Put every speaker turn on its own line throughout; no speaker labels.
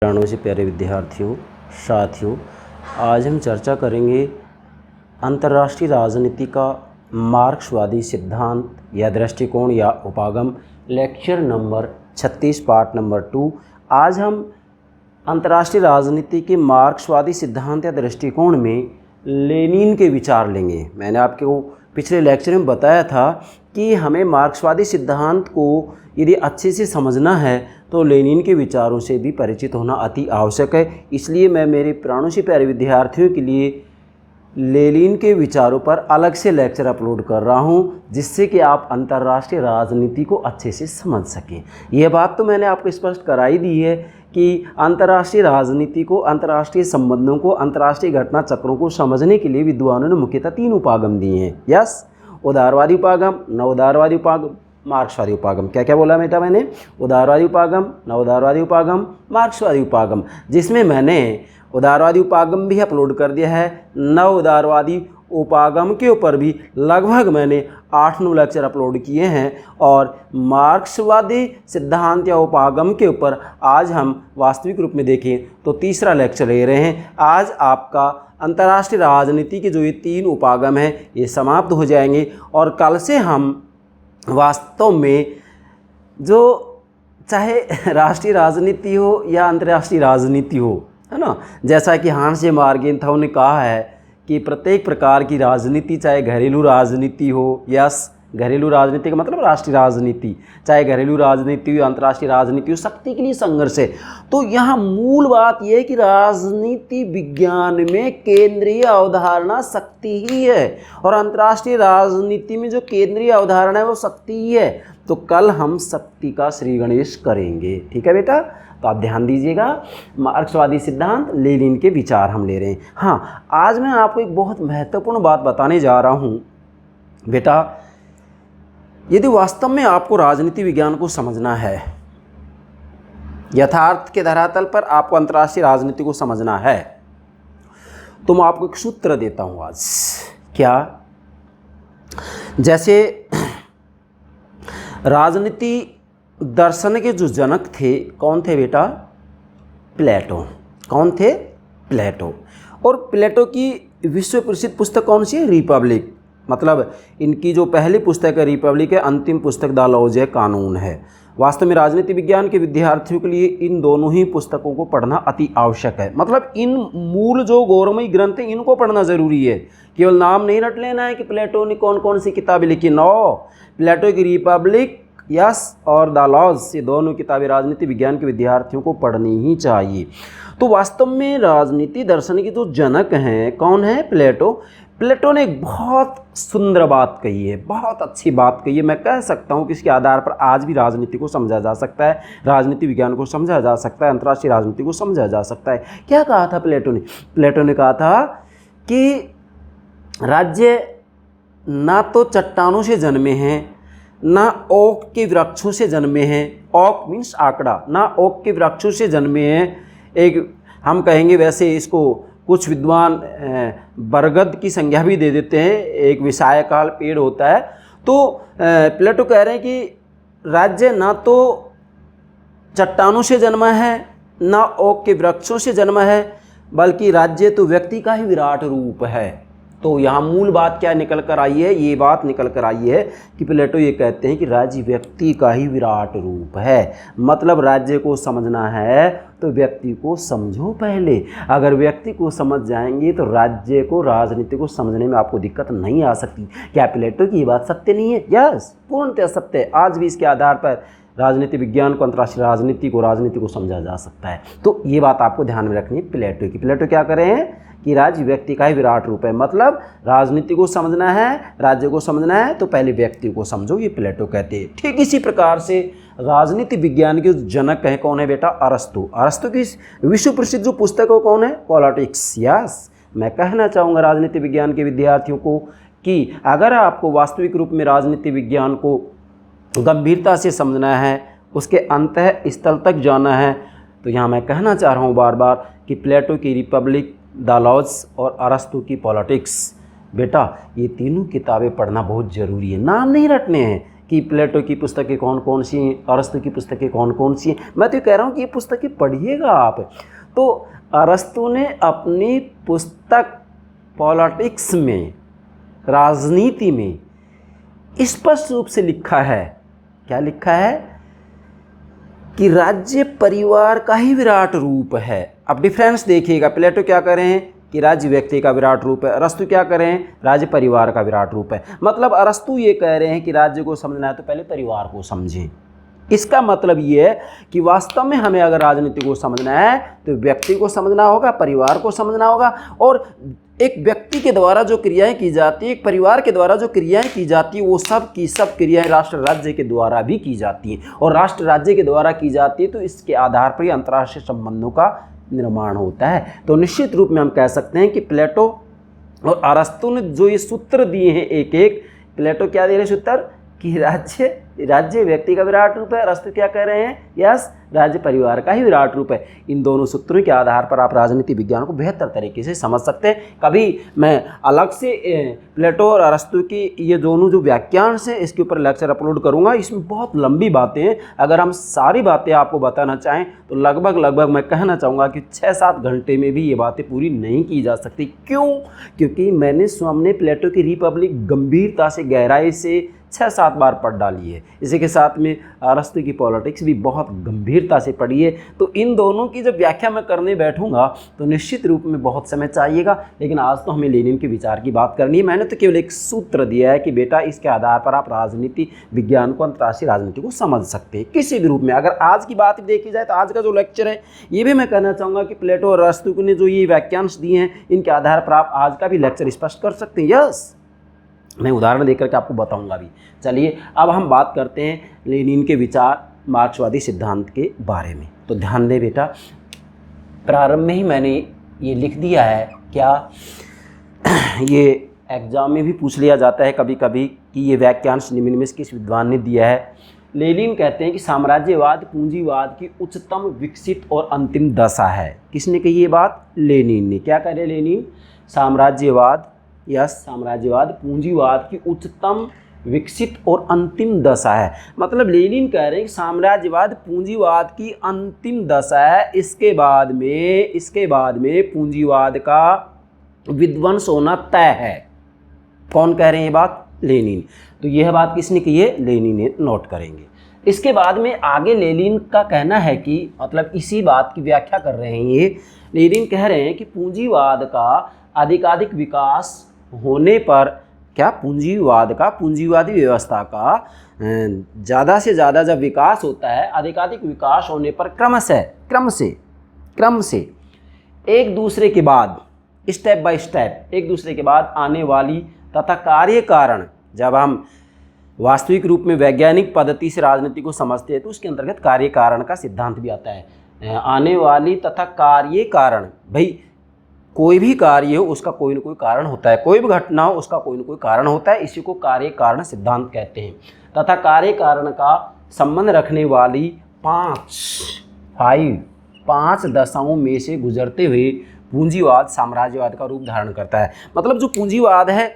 प्राणों से प्यारे विद्यार्थियों, साथियों, आज हम चर्चा करेंगे अंतर्राष्ट्रीय राजनीति का मार्क्सवादी सिद्धांत या दृष्टिकोण या उपागम, लेक्चर नंबर 36, पार्ट नंबर 2। आज हम अंतर्राष्ट्रीय राजनीति के मार्क्सवादी सिद्धांत या दृष्टिकोण में लेनिन के विचार लेंगे। मैंने आपको पिछले लेक्चर में बताया था कि हमें मार्क्सवादी सिद्धांत को यदि अच्छे से समझना है तो लेनिन के विचारों से भी परिचित होना अति आवश्यक है। इसलिए मैं मेरे प्राणों से प्यारे विद्यार्थियों के लिए लेनिन के विचारों पर अलग से लेक्चर अपलोड कर रहा हूं, जिससे कि आप अंतर्राष्ट्रीय राजनीति को अच्छे से समझ सकें। यह बात तो मैंने आपको स्पष्ट कराई दी है कि अंतर्राष्ट्रीय राजनीति को, अंतर्राष्ट्रीय संबंधों को, अंतर्राष्ट्रीय घटना चक्रों को समझने के लिए विद्वानों ने मुख्यतः 3 उपागम दिए हैं। यस, उदारवादी उपागम, नवोदारवादी उपागम, मार्क्सवादी उपागम। क्या क्या बोला बेटा मैंने? उदारवादी उपागम, नवोदारवादी उपागम, मार्क्सवादी उपागम, जिसमें मैंने उदारवादी उपागम भी अपलोड कर दिया है। नवोदारवादी उपागम के ऊपर भी लगभग मैंने 8-9 लेक्चर अपलोड किए हैं और मार्क्सवादी सिद्धांत या उपागम के ऊपर आज हम वास्तविक रूप में देखें तो तीसरा लेक्चर ले रहे हैं। आज आपका अंतर्राष्ट्रीय राजनीति के जो ये 3 उपागम हैं ये समाप्त हो जाएंगे और कल से हम वास्तव में जो चाहे राष्ट्रीय राजनीति हो या अंतर्राष्ट्रीय राजनीति हो, है ना, जैसा कि हांस मार्गेंथाउ ने कहा है कि प्रत्येक प्रकार की राजनीति, चाहे घरेलू राजनीति हो, यस, घरेलू राजनीति का मतलब राष्ट्रीय राजनीति, चाहे घरेलू राजनीति हो, अंतर्राष्ट्रीय राजनीति हो, शक्ति के लिए संघर्ष है। तो यहाँ मूल बात यह है कि राजनीति विज्ञान में केंद्रीय अवधारणा शक्ति ही है और अंतर्राष्ट्रीय राजनीति में जो केंद्रीय अवधारणा है वो शक्ति ही है। तो कल हम शक्ति का श्री गणेश करेंगे, ठीक है बेटा? तो आप ध्यान दीजिएगा, मार्क्सवादी सिद्धांत, लेनिन के विचार हम ले रहे हैं। हाँ, आज मैं आपको एक बहुत महत्वपूर्ण बात बताने जा रहा हूँ बेटा। यदि वास्तव में आपको राजनीति विज्ञान को समझना है, यथार्थ के धरातल पर आपको अंतर्राष्ट्रीय राजनीति को समझना है, तो मैं आपको एक सूत्र देता हूँ आज। क्या? जैसे राजनीति दर्शन के जो जनक थे, कौन थे बेटा? प्लेटो। कौन थे? प्लेटो। और प्लेटो की विश्व प्रसिद्ध पुस्तक कौन सी है? रिपब्लिक। मतलब इनकी जो पहली पुस्तक है रिपब्लिक है, अंतिम पुस्तक द लॉज ए कानून है। वास्तव में राजनीति विज्ञान के विद्यार्थियों के लिए इन दोनों ही पुस्तकों को पढ़ना अति आवश्यक है। मतलब इन मूल जो गौरवमयी ग्रंथ हैं इनको पढ़ना ज़रूरी है। केवल नाम नहीं रट लेना है कि प्लेटो ने कौन कौन सी किताबें लिखी। नो, प्लेटो की रिपब्लिक, यस, और द लॉज, ये दोनों किताबें राजनीति विज्ञान के विद्यार्थियों को पढ़नी ही चाहिए। तो वास्तव में राजनीति दर्शन के जो जनक हैं, कौन है? प्लेटो। प्लेटो ने एक बहुत सुंदर बात कही है, बहुत अच्छी बात कही है। मैं कह सकता हूँ कि इसके आधार पर आज भी राजनीति को समझा जा सकता है, राजनीति विज्ञान को समझा जा सकता है, अंतर्राष्ट्रीय राजनीति को समझा जा सकता है। क्या कहा था प्लेटो ने? प्लेटो ने कहा था कि राज्य ना तो चट्टानों से जन्मे हैं, ना ओक के वृक्षों से जन्मे हैं। ओक मीन्स आंकड़ा, ना ओक के वृक्षों से जन्मे हैं। एक हम कहेंगे, वैसे इसको कुछ विद्वान बरगद की संज्ञा भी दे देते हैं, एक विषायकाल पेड़ होता है। तो प्लेटो कह रहे हैं कि राज्य ना तो चट्टानों से जन्मा है, ना ओक के वृक्षों से जन्मा है, बल्कि राज्य तो व्यक्ति का ही विराट रूप है। तो यहाँ मूल बात क्या निकल कर आई है? ये बात निकल कर आई है कि प्लेटो ये कहते हैं कि राज्य व्यक्ति का ही विराट रूप है। मतलब राज्य को समझना है तो व्यक्ति को समझो पहले। अगर व्यक्ति को समझ जाएंगे तो राज्य को, राजनीति को समझने में आपको दिक्कत नहीं आ सकती। क्या प्लेटो की ये बात सत्य नहीं है? यस, पूर्णतः सत्य है। आज भी इसके आधार पर राजनीति विज्ञान को, अंतर्राष्ट्रीय राजनीति को समझा जा सकता है। तो ये बात आपको ध्यान में रखनी है प्लेटो की। प्लेटो क्या कर रहे हैं कि राज्य व्यक्ति का ही विराट रूप है। मतलब राजनीति को समझना है, राज्य को समझना है तो पहले व्यक्ति को समझो, ये प्लेटो कहते हैं। ठीक इसी प्रकार से राजनीति विज्ञान के जनक हैं, कौन है बेटा? अरस्तु। अरस्तु की विश्व प्रसिद्ध जो पुस्तक है कौन है? पॉलिटिक्स। यस, मैं कहना चाहूँगा राजनीति विज्ञान के विद्यार्थियों को कि अगर आपको वास्तविक रूप में राजनीति विज्ञान को गंभीरता से समझना है, उसके अंतः स्थल तक जाना है, तो यहाँ मैं कहना चाह रहा हूँ बार बार कि प्लेटो की रिपब्लिक, द लॉज और अरस्तु की पॉलिटिक्स, बेटा ये तीनों किताबें पढ़ना बहुत ज़रूरी है। नाम नहीं रटने हैं, कि प्लेटो की पुस्तकें कौन कौन सी हैं, अरस्तु की पुस्तकें कौन कौन सी हैं। मैं तो कह रहा हूँ कि ये पुस्तकें पढ़िएगा आप। तो अरस्तु ने अपनी पुस्तक पॉलिटिक्स में, राजनीति में स्पष्ट रूप से लिखा है, क्या लिखा है कि राज्य परिवार का ही विराट रूप है। अब डिफरेंस देखिएगा, प्लेटो क्या कह रहे हैं कि राज्य व्यक्ति का विराट रूप है, अरस्तु क्या कह रहे हैं, राज्य परिवार का विराट रूप है। मतलब अरस्तु ये कह रहे हैं कि राज्य को समझना है तो पहले परिवार को समझें। इसका मतलब ये है कि वास्तव में हमें अगर राजनीति को समझना है तो व्यक्ति को समझना होगा, परिवार को समझना होगा, और एक व्यक्ति के द्वारा जो क्रियाएं की जाती है, एक परिवार के द्वारा जो क्रियाएं की जाती है, वो सब की सब क्रियाएं राष्ट्र राज्य के द्वारा भी की जाती हैं। और राष्ट्र राज्य के द्वारा की जाती है तो इसके आधार पर ही अंतर्राष्ट्रीय संबंधों का निर्माण होता है। तो निश्चित रूप में हम कह सकते हैं कि प्लेटो और अरस्तु ने जो ये सूत्र दिए हैं, एक एक, प्लेटो क्या दे रहे सूत्र कि राज्य व्यक्ति का विराट रूप है, अरस्तु क्या कह रहे हैं, यस, राज्य परिवार का ही विराट रूप है। इन दोनों सूत्रों के आधार पर आप राजनीति विज्ञान को बेहतर तरीके से समझ सकते हैं। कभी मैं अलग से प्लेटो और अरस्तु की ये दोनों जो व्याख्यांश हैं इसके ऊपर लेक्चर अपलोड करूंगा। इसमें बहुत लंबी बातें हैं, अगर हम सारी बातें आपको बताना चाहें तो लगभग मैं कहना चाहूँगा कि 6-7 घंटे में भी ये बातें पूरी नहीं की जा सकती। क्यों? क्योंकि मैंने सामने प्लेटो की रिपब्लिक गंभीरता से, गहराई से 6-7 बार पढ़ डाली है। इसी के साथ में अरस्तु की पॉलिटिक्स भी बहुत गंभीरता से पढ़ी है। तो इन दोनों की जब व्याख्या मैं करने बैठूंगा तो निश्चित रूप में बहुत समय चाहिएगा, लेकिन आज तो हमें लेनिन के विचार की बात करनी है। मैंने तो केवल एक सूत्र दिया है कि बेटा इसके आधार पर आप राजनीति विज्ञान को, अंतर्राष्ट्रीय राजनीति को समझ सकते हैं किसी भी रूप में। अगर आज की बात देखी जाए तो आज का जो लेक्चर है ये भी मैं कहना चाहूँगा कि प्लेटो और अरस्तु ने जो ये व्याख्यांश दिए हैं इनके आधार पर आप आज का भी लेक्चर स्पष्ट कर सकते हैं। यस, मैं उदाहरण देकर के आपको बताऊंगा भी। चलिए अब हम बात करते हैं लेनिन के विचार, मार्क्सवादी सिद्धांत के बारे में। तो ध्यान दें बेटा, प्रारंभ में ही मैंने ये लिख दिया है, क्या ये एग्जाम में भी पूछ लिया जाता है कभी कभी कि ये वाक्यांश निम्न में से किस विद्वान ने दिया है। लेनिन कहते हैं कि साम्राज्यवाद पूंजीवाद की उच्चतम, विकसित और अंतिम दशा है। किसने कही ये बात? लेनिन ने। क्या कह रहे लेनिन? साम्राज्यवाद, यस, साम्राज्यवाद पूंजीवाद की उच्चतम, विकसित और अंतिम दशा है। मतलब लेनिन कह रहे हैं कि साम्राज्यवाद पूंजीवाद की अंतिम दशा है। इसके बाद में पूंजीवाद का विध्वंस होना तय है। कौन कह रहे हैं ये बात? लेनिन। तो यह बात किसने की है? लेनिन ने। नोट करेंगे। इसके बाद में आगे लेनिन का कहना है कि, मतलब इसी बात की व्याख्या कर रहे हैं ये, लेनिन कह रहे हैं कि पूंजीवाद का अधिकाधिक विकास होने पर, क्या पूंजीवाद का, पूंजीवादी व्यवस्था का ज़्यादा से ज़्यादा जब विकास होता है, अधिकाधिक विकास होने पर क्रम से एक दूसरे के बाद, स्टेप बाय स्टेप, एक दूसरे के बाद आने वाली तथा कार्य कारण, जब हम वास्तविक रूप में वैज्ञानिक पद्धति से राजनीति को समझते हैं तो उसके अंतर्गत कार्य कारण का सिद्धांत भी आता है। आने वाली तथा कार्य कारण, भाई कोई भी कार्य हो उसका कोई न कोई कारण होता है, कोई भी घटना हो उसका कोई न कोई कारण होता है, इसी को कार्य कारण सिद्धांत कहते हैं। तथा कार्य कारण का संबंध रखने वाली पांच दशाओं में से गुजरते हुए पूंजीवाद साम्राज्यवाद का रूप धारण करता है। मतलब जो पूंजीवाद है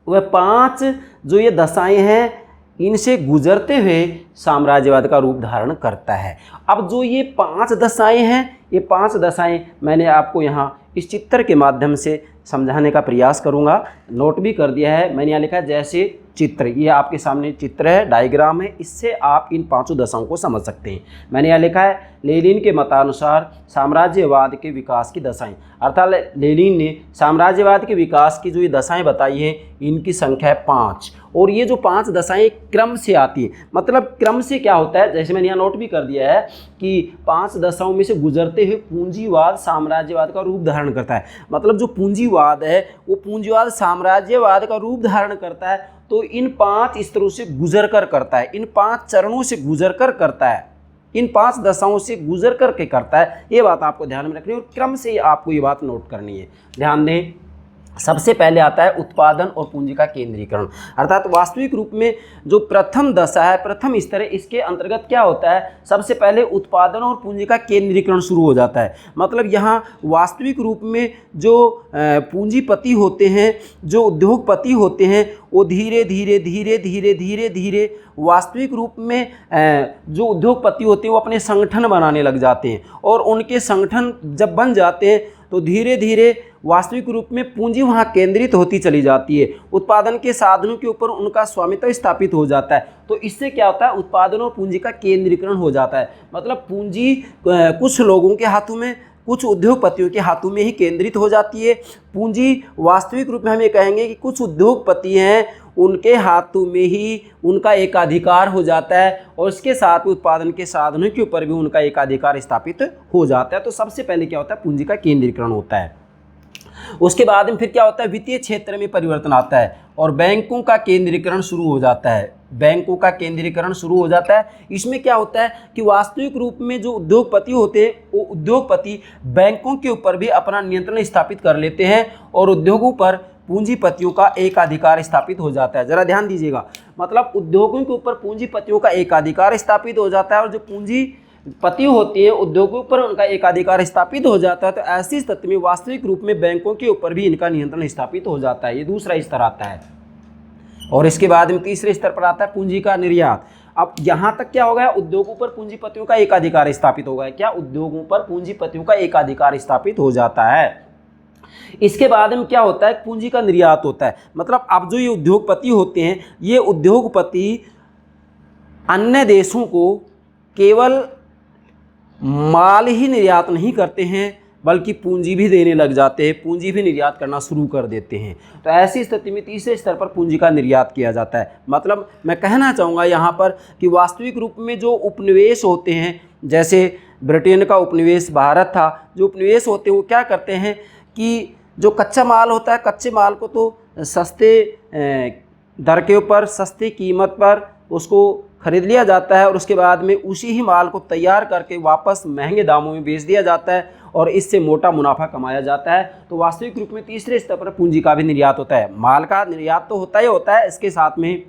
वह 5 जो ये दशाएं हैं इनसे गुजरते हुए साम्राज्यवाद का रूप धारण करता है। अब जो ये 5 दशाएं हैं, ये 5 दशाएं मैंने आपको यहाँ इस चित्र के माध्यम से समझाने का प्रयास करूँगा। नोट भी कर दिया है मैंने, यहाँ लिखा है जैसे चित्र, ये आपके सामने चित्र है, डायग्राम है, इससे आप इन 5 दशाओं को समझ सकते हैं। मैंने यहाँ लिखा है लेनिन के मतानुसार साम्राज्यवाद के विकास की दशाएं, अर्थात लेनिन ने साम्राज्यवाद के विकास की जो ये दशाएं बताई हैं इनकी संख्या है 5, और ये जो 5 दशाएं क्रम से आती हैं। मतलब क्रम से क्या होता है, जैसे मैंने यहाँ नोट भी कर दिया है कि 5 दशाओं में से गुजरते हुए पूंजीवाद साम्राज्यवाद का रूप धारण करता है। मतलब जो पूंजीवाद है वो पूंजीवाद साम्राज्यवाद का रूप धारण करता है, तो इन 5 स्तरों से गुजर कर करता है, इन 5 चरणों से गुजर कर करता है, इन 5 दशाओं से गुजर करके करता है। ये बात आपको ध्यान में रखनी है और क्रम से आपको ये बात नोट करनी है। ध्यान दें, सबसे पहले आता है उत्पादन और पूंजी का केंद्रीकरण, अर्थात वास्तविक रूप में जो प्रथम दशा है, प्रथम स्तर है, इसके अंतर्गत क्या होता है, सबसे पहले उत्पादन और पूंजी का केंद्रीकरण शुरू हो जाता है। मतलब यहाँ वास्तविक रूप में जो पूंजीपति होते हैं, जो उद्योगपति होते हैं, वो धीरे धीरे धीरे धीरे धीरे धीरे वास्तविक रूप में जो उद्योगपति होते हैं वो अपने संगठन बनाने लग जाते हैं, और उनके संगठन जब बन जाते हैं तो धीरे धीरे वास्तविक रूप में पूंजी वहाँ केंद्रित होती चली जाती है, उत्पादन के साधनों के ऊपर उनका स्वामित्व स्थापित हो जाता है। तो इससे क्या होता है, उत्पादन और पूंजी का केंद्रीकरण हो जाता है। मतलब पूंजी कुछ लोगों के हाथों में, कुछ उद्योगपतियों के हाथों में ही केंद्रित हो जाती है। पूंजी वास्तविक रूप में हम ये कहेंगे कि कुछ उद्योगपति हैं, उनके हाथों में ही उनका एकाधिकार हो जाता है, और इसके साथ उत्पादन के साधनों के ऊपर भी उनका एकाधिकार स्थापित हो जाता है। तो सबसे पहले क्या होता है, पूंजी का केंद्रीकरण होता है। उसके बाद में फिर क्या होता है, वित्तीय क्षेत्र में परिवर्तन आता है और बैंकों का केंद्रीकरण शुरू हो जाता है। बैंकों का केंद्रीकरण शुरू हो जाता है। इसमें क्या होता है कि वास्तविक रूप में जो उद्योगपति होते हैं, वो उद्योगपति बैंकों के ऊपर भी अपना नियंत्रण स्थापित कर लेते हैं, और उद्योगों पर पूंजीपतियों का एकाधिकार स्थापित हो जाता है। जरा ध्यान दीजिएगा, मतलब उद्योगों के ऊपर पूंजीपतियों का एकाधिकार स्थापित हो जाता है, और जो पूंजीपति होती है उद्योगों पर उनका एकाधिकार स्थापित हो जाता है। तो ऐसी स्थिति में वास्तविक रूप में बैंकों के ऊपर भी इनका नियंत्रण स्थापित हो जाता है। ये दूसरा स्तर आता है। और इसके बाद में तीसरे स्तर पर आता है पूंजी का निर्यात। अब यहाँ तक क्या हो गया, उद्योगों पर पूंजीपतियों का एकाधिकार स्थापित हो गया। क्या, उद्योगों पर पूंजीपतियों का एकाधिकार स्थापित हो जाता है। इसके बाद में क्या होता है, पूंजी का निर्यात होता है। मतलब अब जो ये उद्योगपति होते हैं, ये उद्योगपति अन्य देशों को केवल माल ही निर्यात नहीं करते हैं, बल्कि पूंजी भी देने लग जाते हैं, पूंजी भी निर्यात करना शुरू कर देते हैं। तो ऐसी स्थिति में तीसरे स्तर पर पूंजी का निर्यात किया जाता है। मतलब मैं कहना चाहूँगा यहाँ पर कि वास्तविक रूप में जो उपनिवेश होते हैं, जैसे ब्रिटेन का उपनिवेश भारत था, जो उपनिवेश होते हैं वो क्या करते हैं कि जो कच्चा माल होता है, कच्चे माल को तो सस्ते दर के ऊपर, सस्ती कीमत पर उसको खरीद लिया जाता है, और उसके बाद में उसी ही माल को तैयार करके वापस महंगे दामों में बेच दिया जाता है, और इससे मोटा मुनाफा कमाया जाता है। तो वास्तविक रूप में तीसरे स्तर पर पूंजी का भी निर्यात होता है। माल का निर्यात तो होता ही होता है, इसके साथ में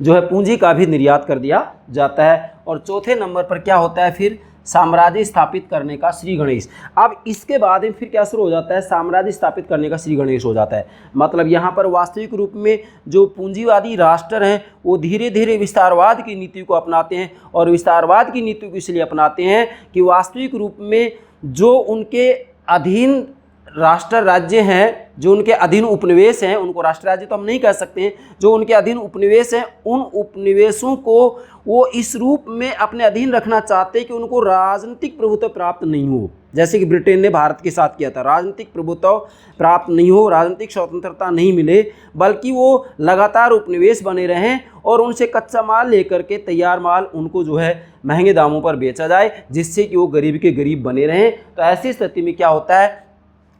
जो है पूंजी का भी निर्यात कर दिया जाता है। और चौथे नंबर पर क्या होता है, फिर साम्राज्य स्थापित करने का श्री गणेश। अब इसके बाद में फिर क्या शुरू हो जाता है, साम्राज्य स्थापित करने का श्री गणेश हो जाता है। मतलब यहाँ पर वास्तविक रूप में जो पूंजीवादी राष्ट्र हैं वो धीरे धीरे विस्तारवाद की नीति को अपनाते हैं, और विस्तारवाद की नीति को इसलिए अपनाते हैं कि वास्तविक रूप में जो उनके अधीन राष्ट्र राज्य हैं, जो उनके अधीन उपनिवेश हैं, उनको राष्ट्र राज्य तो हम नहीं कह सकते हैं, जो उनके अधीन उपनिवेश हैं, उन उपनिवेशों को वो इस रूप में अपने अधीन रखना चाहते हैं कि उनको राजनीतिक प्रभुत्व प्राप्त नहीं हो, जैसे कि ब्रिटेन ने भारत के साथ किया था। राजनीतिक प्रभुत्व प्राप्त नहीं हो, राजनीतिक स्वतंत्रता नहीं मिले, बल्कि वो लगातार उपनिवेश बने रहें, और उनसे कच्चा माल लेकर के तैयार माल उनको जो है महंगे दामों पर बेचा जाए, जिससे कि वो गरीब के गरीब बने रहें। तो ऐसी स्थिति में क्या होता है,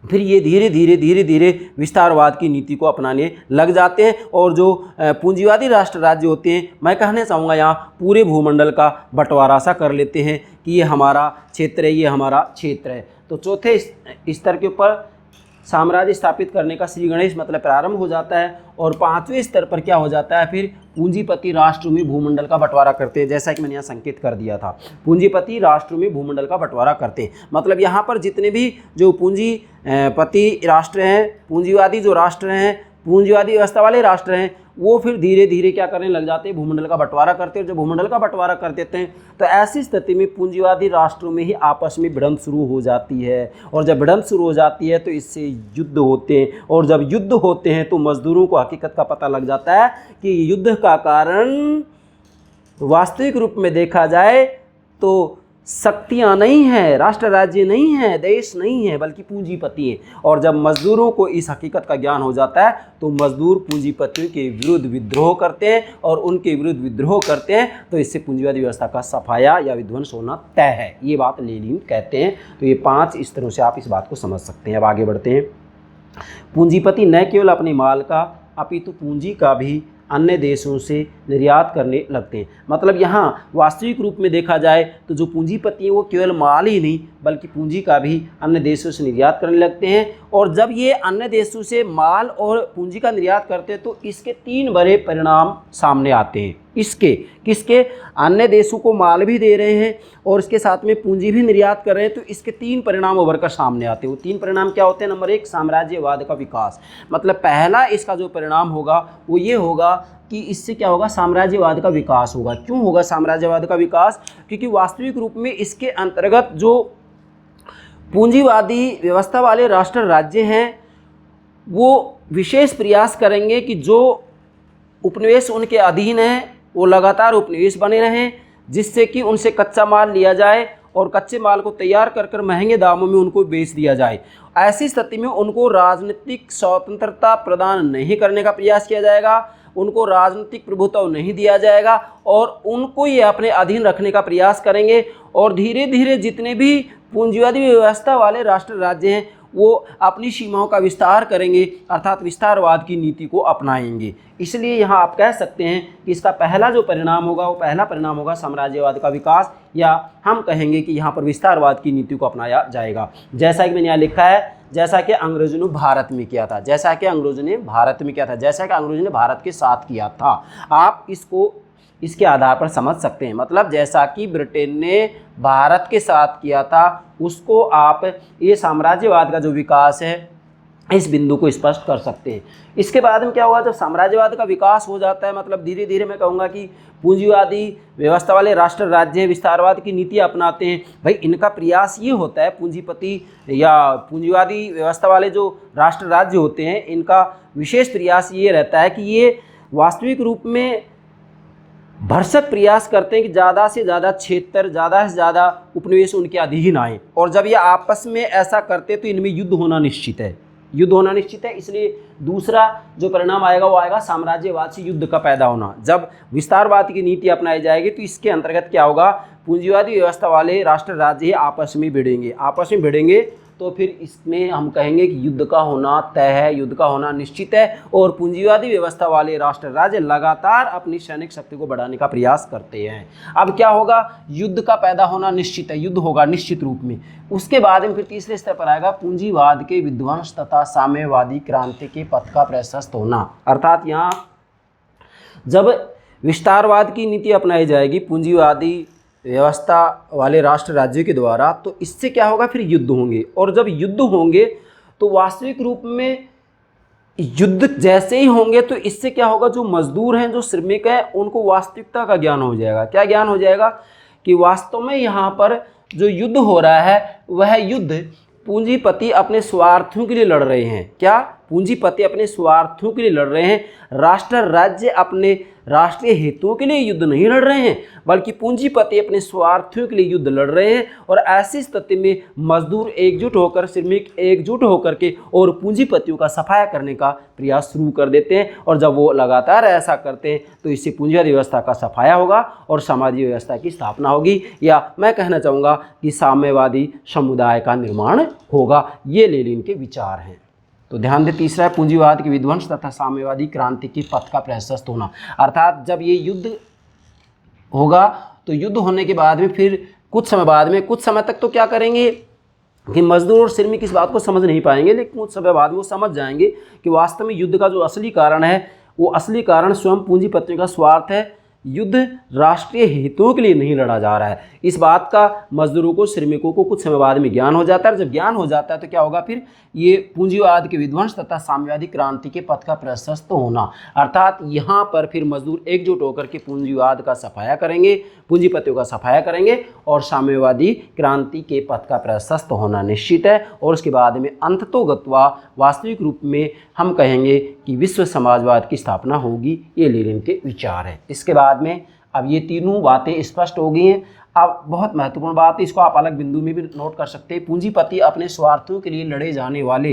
फिर ये धीरे धीरे विस्तारवाद की नीति को अपनाने लग जाते हैं, और जो पूंजीवादी राष्ट्र राज्य होते हैं, मैं कहना चाहूँगा यहाँ पूरे भूमंडल का बंटवारा सा कर लेते हैं कि ये हमारा क्षेत्र है, ये हमारा क्षेत्र है। तो चौथे स्तर के ऊपर साम्राज्य स्थापित करने का श्री गणेश मतलब प्रारंभ हो जाता है। और पांचवें स्तर पर क्या हो जाता है, फिर पूंजीपति राष्ट्र में भूमंडल का बंटवारा करते हैं, जैसा कि मैंने यहाँ संकेत कर दिया था। पूंजीपति राष्ट्र में भूमंडल का बंटवारा करते हैं। मतलब यहाँ पर जितने भी जो पूंजीपति राष्ट्र हैं, पूंजीवादी जो राष्ट्र हैं, पूंजीवादी व्यवस्था वाले राष्ट्र हैं, वो फिर धीरे धीरे क्या करने लग जाते हैं, भूमंडल का बंटवारा करते हैं। जब भूमंडल का बंटवारा कर देते हैं तो ऐसी स्थिति में पूंजीवादी राष्ट्रों में ही आपस में भिड़ंत शुरू हो जाती है, और जब भिड़ंत शुरू हो जाती है तो इससे युद्ध होते हैं, और जब युद्ध होते हैं तो मजदूरों को हकीकत का पता लग जाता है कि युद्ध का कारण वास्तविक रूप में देखा जाए तो शक्तियाँ नहीं हैं, राष्ट्र राज्य नहीं है, देश नहीं है, बल्कि पूंजीपति हैं। और जब मजदूरों को इस हकीकत का ज्ञान हो जाता है तो मजदूर पूंजीपतियों के विरुद्ध विद्रोह करते हैं, और उनके विरुद्ध विद्रोह करते हैं तो इससे पूंजीवादी व्यवस्था का सफाया या विध्वंस होना तय है। ये बात लेनिन कहते हैं। तो ये 5 स्तरों से आप इस बात को समझ सकते हैं। अब आगे बढ़ते हैं। पूंजीपति न केवल अपने माल का अपितु पूंजी का भी अन्य देशों से निर्यात करने लगते हैं। मतलब यहाँ वास्तविक रूप में देखा जाए तो जो पूंजीपति हैं वो केवल माल ही नहीं बल्कि पूंजी का भी अन्य देशों से निर्यात करने लगते हैं। और जब ये अन्य देशों से माल और पूंजी का निर्यात करते हैं तो इसके 3 बड़े परिणाम सामने आते हैं। इसके किसके? अन्य देशों को माल भी दे रहे हैं और इसके साथ में पूंजी भी निर्यात कर रहे हैं, तो इसके 3 परिणाम उभर कर सामने आते हैं। वो 3 परिणाम क्या होते हैं? नंबर 1, साम्राज्यवाद का विकास। मतलब पहला इसका जो परिणाम होगा वो ये होगा कि इससे क्या होगा? साम्राज्यवाद का विकास होगा। क्यों होगा साम्राज्यवाद का विकास? क्योंकि वास्तविक रूप में इसके अंतर्गत जो पूंजीवादी व्यवस्था वाले राष्ट्र राज्य हैं वो विशेष प्रयास करेंगे कि जो उपनिवेश उनके अधीन है वो लगातार उपनिवेश बने रहें, जिससे कि उनसे कच्चा माल लिया जाए और कच्चे माल को तैयार कर कर महंगे दामों में उनको बेच दिया जाए। ऐसी स्थिति में उनको राजनीतिक स्वतंत्रता प्रदान नहीं करने का प्रयास किया जाएगा, उनको राजनीतिक प्रभुत्व नहीं दिया जाएगा और उनको ये अपने अधीन रखने का प्रयास करेंगे। और धीरे धीरे जितने भी पूंजीवादी व्यवस्था वाले राष्ट्र राज्य हैं वो अपनी सीमाओं का विस्तार करेंगे, अर्थात विस्तारवाद की नीति को अपनाएंगे। इसलिए यहाँ आप कह सकते हैं कि इसका पहला जो परिणाम होगा वो पहला परिणाम होगा साम्राज्यवाद का विकास, या हम कहेंगे कि यहाँ पर विस्तारवाद की नीति को अपनाया जाएगा। जैसा कि मैंने यहाँ लिखा है, जैसा कि अंग्रेजों ने भारत में किया था, जैसा कि अंग्रेजों ने भारत में किया था, जैसा कि अंग्रेजों ने भारत के साथ किया था। आप इसको इसके आधार पर समझ सकते हैं। मतलब जैसा कि ब्रिटेन ने भारत के साथ किया था उसको आप ये साम्राज्यवाद का जो विकास है इस बिंदु को स्पष्ट कर सकते हैं। इसके बाद में क्या हुआ? जब साम्राज्यवाद का विकास हो जाता है, मतलब धीरे धीरे मैं कहूँगा कि पूंजीवादी व्यवस्था वाले राष्ट्र राज्य विस्तारवाद की नीति अपनाते हैं। भाई इनका प्रयास ये होता है, पूंजीपति या पूंजीवादी व्यवस्था वाले जो राष्ट्र राज्य होते हैं इनका विशेष प्रयास ये रहता है कि ये वास्तविक रूप में भरसक प्रयास करते हैं कि ज़्यादा से ज़्यादा क्षेत्र, ज़्यादा से ज़्यादा उपनिवेश उनके अधीन आए। और जब ये आपस में ऐसा करते तो इनमें युद्ध होना निश्चित है, युद्ध होना निश्चित है। इसलिए दूसरा जो परिणाम आएगा वो आएगा साम्राज्यवाद से युद्ध का पैदा होना। जब विस्तारवाद की नीति अपनाई जाएगी तो इसके अंतर्गत क्या होगा? पूंजीवादी व्यवस्था वाले राष्ट्र राज्य आपस में भिड़ेंगे, आपस में भिड़ेंगे तो फिर इसमें हम कहेंगे कि युद्ध का होना तय है, युद्ध का होना निश्चित है। और पूंजीवादी व्यवस्था वाले राष्ट्र राज्य लगातार अपनी सैनिक शक्ति को बढ़ाने का प्रयास करते हैं। अब क्या होगा? युद्ध का पैदा होना निश्चित है, युद्ध होगा निश्चित रूप में। उसके बाद में फिर तीसरे स्तर पर आएगा पूंजीवाद के विध्वंस तथा साम्यवादी क्रांति के पथ का प्रशस्त होना। अर्थात यहाँ जब विस्तारवाद की नीति अपनाई जाएगी पूंजीवादी व्यवस्था वाले राष्ट्र राज्यों के द्वारा, तो इससे क्या होगा? फिर युद्ध होंगे। और जब युद्ध होंगे तो वास्तविक रूप में युद्ध जैसे ही होंगे तो इससे क्या होगा? जो मजदूर हैं, जो श्रमिक हैं, उनको वास्तविकता का ज्ञान हो जाएगा। क्या ज्ञान हो जाएगा? कि वास्तव में यहाँ पर जो युद्ध हो रहा है वह युद्ध पूंजीपति अपने स्वार्थों के लिए लड़ रहे हैं। क्या? पूंजीपति अपने स्वार्थों के लिए लड़ रहे हैं। राष्ट्र राज्य अपने राष्ट्रीय हितों के लिए युद्ध नहीं लड़ रहे हैं, बल्कि पूंजीपति अपने स्वार्थों के लिए युद्ध लड़ रहे हैं। और ऐसी स्थिति में मजदूर एकजुट होकर, श्रमिक एकजुट होकर के और पूंजीपतियों का सफाया करने का प्रयास शुरू कर देते हैं। और जब वो लगातार ऐसा करते हैं तो इससे पूंजीवादी व्यवस्था का सफाया होगा और सामाजिक व्यवस्था की स्थापना होगी, या मैं कहना चाहूँगा कि साम्यवादी समुदाय का निर्माण होगा। ये लेनिन के विचार हैं। तो ध्यान दें, तीसरा है पूंजीवाद के विध्वंस तथा साम्यवादी क्रांति के पथ का प्रशस्त होना। अर्थात जब ये युद्ध होगा तो युद्ध होने के बाद में फिर कुछ समय बाद में, कुछ समय तक तो क्या करेंगे कि मजदूर और श्रमिक इस बात को समझ नहीं पाएंगे, लेकिन कुछ समय बाद में वो समझ जाएंगे कि वास्तव में युद्ध का जो असली कारण है वो असली कारण स्वयं पूंजीपतियों का स्वार्थ है। युद्ध राष्ट्रीय हितों के लिए नहीं लड़ा जा रहा है। इस बात का मजदूरों को, श्रमिकों को कुछ समय बाद में ज्ञान हो जाता है। जब ज्ञान हो जाता है तो क्या होगा? फिर ये पूंजीवाद के विध्वंस तथा साम्यवादी क्रांति के पथ का प्रशस्त होना। अर्थात यहाँ पर फिर मजदूर एकजुट होकर के पूंजीवाद का सफाया करेंगे, पूंजीपतियों का सफाया करेंगे और साम्यवादी क्रांति के पथ का प्रशस्त होना निश्चित है। और उसके बाद में अंततोगत्वा वास्तविक रूप में हम कहेंगे कि विश्व समाजवाद की स्थापना होगी। ये लेनिन के विचार है। इसके बाद में अब ये तीनों बातें स्पष्ट हो गई हैं। अब बहुत महत्वपूर्ण बात है, इसको आप अलग बिंदु में भी नोट कर सकते हैं। पूंजीपति अपने स्वार्थों के लिए लड़े जाने वाले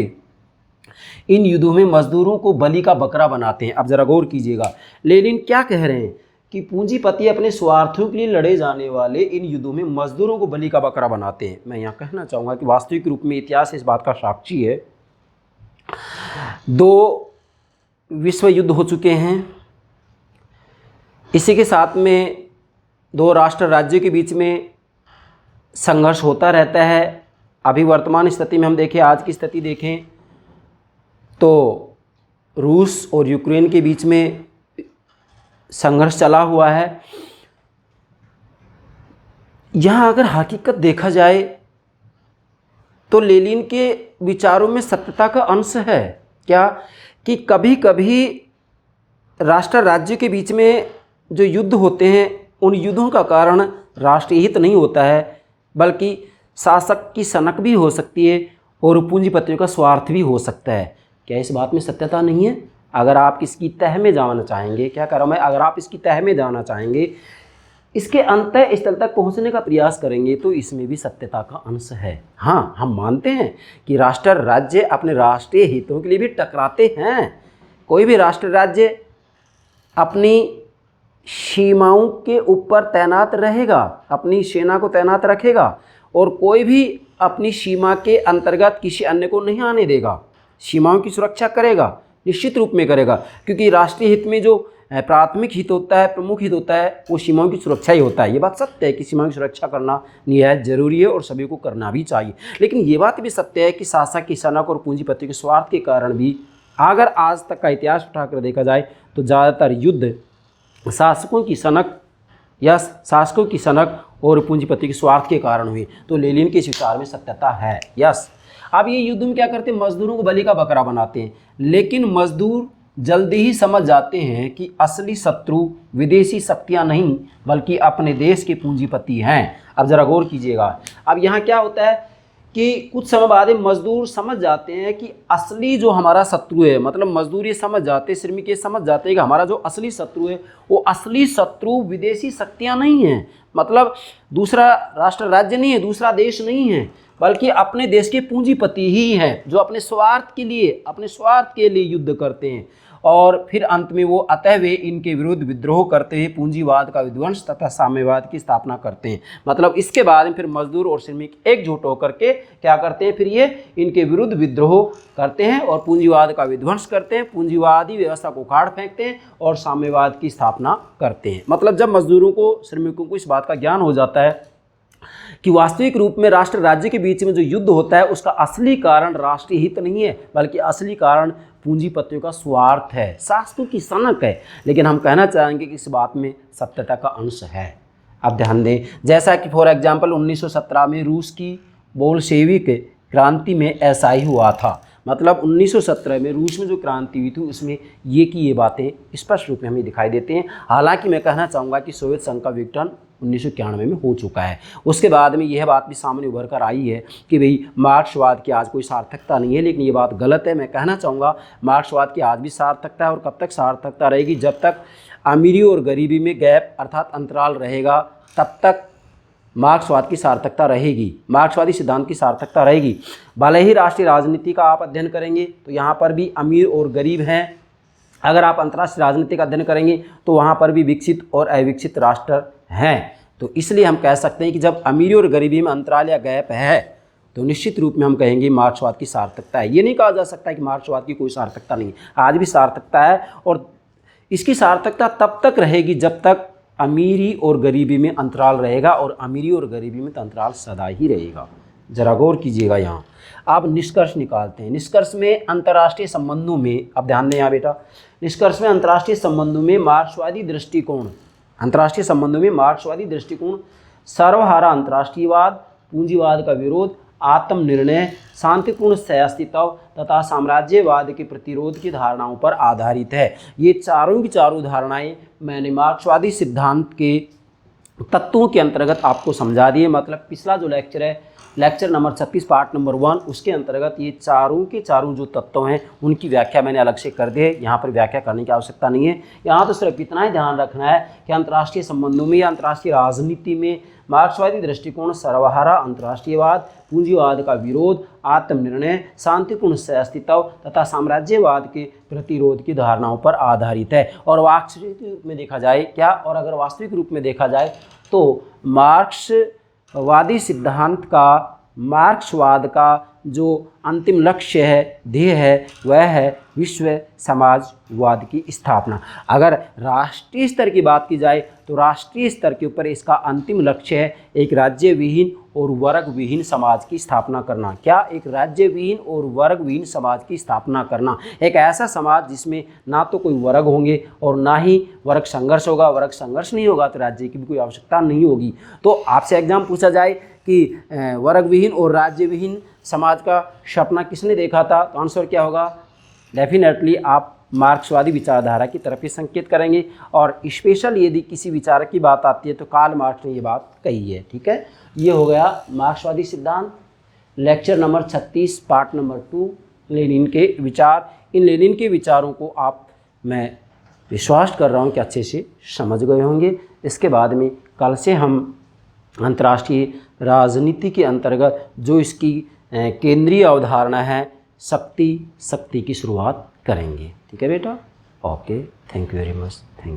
इन युद्धों में मजदूरों को बलि का बकरा बनाते हैं। अब जरा गौर कीजिएगा, लेनिन क्या कह रहे हैं कि पूंजीपति अपने स्वार्थों के लिए लड़े जाने वाले इन युद्धों में मजदूरों को बलि का बकरा बनाते हैं। मैं यहाँ कहना चाहूँगा कि वास्तविक रूप में इतिहास इस बात का साक्षी है। 2 विश्व युद्ध हो चुके हैं, इसी के साथ में दो राष्ट्र राज्यों के बीच में संघर्ष होता रहता है। अभी वर्तमान स्थिति में हम देखें, आज की स्थिति देखें तो रूस और यूक्रेन के बीच में संघर्ष चला हुआ है। यहाँ अगर हकीकत देखा जाए तो लेनिन के विचारों में सत्यता का अंश है। क्या कि कभी कभी राष्ट्र राज्य के बीच में जो युद्ध होते हैं, उन युद्धों का कारण राष्ट्रीय हित नहीं होता है, बल्कि शासक की सनक भी हो सकती है और पूंजीपतियों का स्वार्थ भी हो सकता है। क्या इस बात में सत्यता नहीं है? अगर आप इसकी तह में जाना चाहेंगे, क्या कह रहा हूँ मैं, अगर आप इसकी तह में जाना चाहेंगे, इसके अंतः स्थल तक पहुंचने का प्रयास करेंगे, तो इसमें भी सत्यता का अंश है। हाँ, हम मानते हैं कि राष्ट्र राज्य अपने राष्ट्रीय हितों के लिए भी टकराते हैं। कोई भी राष्ट्र राज्य अपनी सीमाओं के ऊपर तैनात रहेगा, अपनी सेना को तैनात रखेगा, और कोई भी अपनी सीमा के अंतर्गत किसी अन्य को नहीं आने देगा। सीमाओं की सुरक्षा करेगा, निश्चित रूप में करेगा, क्योंकि राष्ट्रीय हित में जो प्राथमिक हित होता है, प्रमुख हित होता है, वो सीमाओं की सुरक्षा ही होता है। ये बात सत्य है कि सीमाओं की सुरक्षा करना निहायत जरूरी है और सभी को करना भी चाहिए। लेकिन ये बात भी सत्य है कि शासक की सनक और पूंजीपति के स्वार्थ के कारण भी, अगर आज तक का इतिहास उठाकर देखा जाए तो ज़्यादातर युद्ध शासकों की सनक और पूंजीपति के स्वार्थ के कारण हुई। तो लेनिन के इस विचार में सत्यता है। यस। अब ये युद्ध में क्या करते हैं, मजदूरों को बलि का बकरा बनाते हैं, लेकिन मजदूर जल्दी ही समझ जाते हैं कि असली शत्रु विदेशी शक्तियां नहीं, बल्कि अपने देश के पूंजीपति हैं। अब जरा गौर कीजिएगा। अब यहाँ क्या होता है कि कुछ समय बाद मजदूर समझ जाते हैं कि असली जो हमारा शत्रु है, मतलब मजदूर ये समझ जाते हैं, श्रमिक ये समझ जाते हैं कि हमारा जो असली शत्रु है, वो असली शत्रु विदेशी शक्तियां नहीं हैं, मतलब दूसरा राष्ट्र राज्य नहीं है, दूसरा देश नहीं है, बल्कि अपने देश के पूंजीपति ही हैं, जो अपने स्वार्थ के लिए युद्ध करते हैं। और फिर अंत में वो अतः वे इनके विरुद्ध विद्रोह करते हैं, पूंजीवाद का विध्वंस तथा साम्यवाद की स्थापना करते हैं। मतलब इसके बाद फिर मजदूर और श्रमिक एकजुट होकर के क्या करते हैं, फिर ये इनके विरुद्ध विद्रोह करते हैं और पूंजीवाद का विध्वंस करते हैं, पूंजीवादी व्यवस्था को उखाड़ फेंकते हैं और साम्यवाद की स्थापना करते हैं। मतलब जब मजदूरों को, श्रमिकों को इस बात का ज्ञान हो जाता है कि वास्तविक रूप में राष्ट्र राज्य के बीच में जो युद्ध होता है, उसका असली कारण राष्ट्रीय हित नहीं है, बल्कि असली कारण पूंजीपतियों का स्वार्थ है, शासकों की सनक है। लेकिन हम कहना चाहेंगे कि इस बात में सत्यता का अंश है। अब ध्यान दें, जैसा कि फॉर एग्जांपल 1917 में रूस की बोल्शेविक क्रांति में ऐसा ही हुआ था। मतलब 1917 में रूस में जो क्रांति हुई थी, उसमें ये बातें स्पष्ट रूप में हमें दिखाई देते हैं। हालांकि मैं कहना चाहूँगा कि सोवियत संघ का विघटन 1991 में हो चुका है। उसके बाद में यह बात भी सामने उभर कर आई है कि भाई मार्क्सवाद की आज कोई सार्थकता नहीं है, लेकिन ये बात गलत है। मैं कहना चाहूँगा मार्क्सवाद की आज भी सार्थकता है, और कब तक सार्थकता रहेगी, जब तक अमीरी और गरीबी में गैप अर्थात अंतराल रहेगा, तब तक मार्क्सवाद की सार्थकता रहेगी, मार्क्सवादी सिद्धांत की सार्थकता रहेगी। भले ही राष्ट्रीय राजनीति का आप अध्ययन करेंगे तो यहाँ पर भी अमीर और गरीब हैं, अगर आप अंतर्राष्ट्रीय राजनीति का अध्ययन करेंगे तो वहाँ पर भी विकसित और अविकसित राष्ट्र हैं। तो इसलिए हम कह सकते हैं कि जब अमीरी और गरीबी में अंतराल या गैप है, तो निश्चित रूप में हम कहेंगे मार्क्सवाद की सार्थकता है। ये नहीं कहा जा सकता कि मार्क्सवाद की कोई सार्थकता नहीं, आज भी सार्थकता है, और इसकी सार्थकता तब तक रहेगी जब तक अमीरी और गरीबी में अंतराल रहेगा, और अमीरी और गरीबी में तो अंतराल सदा ही रहेगा। जरा गौर कीजिएगा। यहाँ आप निष्कर्ष निकालते हैं। निष्कर्ष में अंतर्राष्ट्रीय संबंधों में, अब ध्यान दें यहाँ बेटा, निष्कर्ष में अंतर्राष्ट्रीय संबंधों में मार्क्सवादी दृष्टिकोण, सर्वहारा अंतर्राष्ट्रीयवाद, पूंजीवाद का विरोध, आत्मनिर्णय, शांतिपूर्ण सह-अस्तित्व तथा साम्राज्यवाद के प्रतिरोध की धारणाओं पर आधारित है। ये चारों की चारों धारणाएं मैंने मार्क्सवादी सिद्धांत के तत्वों के अंतर्गत आपको समझा दिए। मतलब पिछला जो लेक्चर है, लेक्चर नंबर 36 पार्ट नंबर 1, उसके अंतर्गत ये चारों के चारों जो तत्व हैं उनकी व्याख्या मैंने अलग से कर दी है। यहाँ पर व्याख्या करने की आवश्यकता नहीं है। यहाँ तो सिर्फ इतना ही ध्यान रखना है कि अंतर्राष्ट्रीय संबंधों में या अंतर्राष्ट्रीय राजनीति में मार्क्सवादी दृष्टिकोण, सर्वहारा अंतर्राष्ट्रीयवाद, पूंजीवाद का विरोध, आत्मनिर्णय, शांतिपूर्ण सह-अस्तित्व तथा साम्राज्यवाद के प्रतिरोध की धारणाओं पर आधारित है। और वास्तविक रूप में देखा जाए क्या, और अगर वास्तविक रूप में देखा जाए तो मार्क्सवादी सिद्धांत का मार्क्सवाद का जो अंतिम लक्ष्य है, ध्येय है, वह है विश्व समाजवाद की स्थापना। अगर राष्ट्रीय स्तर की बात की जाए तो राष्ट्रीय स्तर के ऊपर इसका अंतिम लक्ष्य है एक राज्य विहीन और वर्ग विहीन समाज की स्थापना करना। क्या? एक राज्य विहीन और वर्ग विहीन समाज की स्थापना करना। एक ऐसा समाज जिसमें ना तो कोई वर्ग होंगे और ना ही वर्ग संघर्ष होगा। वर्ग संघर्ष नहीं होगा तो राज्य की भी कोई आवश्यकता नहीं होगी। तो आपसे एग्जाम पूछा जाए कि वर्ग विहीन और राज्य विहीन समाज का सपना किसने देखा था, तो आंसर क्या होगा? डेफिनेटली आप मार्क्सवादी विचारधारा की तरफ ही संकेत करेंगे। और स्पेशल यदि किसी विचारक की बात आती है तो कार्ल मार्क्स ने ये बात कही है। ठीक है, ये हो गया मार्क्सवादी सिद्धांत, lecture number 36, part number 2, Lenin के विचार। इन लेनिन के विचारों को मैं विश्वास कर रहा हूँ कि अच्छे से समझ गए होंगे। इसके बाद में कल से हम अंतर्राष्ट्रीय राजनीति के अंतर्गत जो इसकी केंद्रीय अवधारणा है शक्ति की शुरुआत करेंगे। ठीक है बेटा, okay, thank you very much, thank you.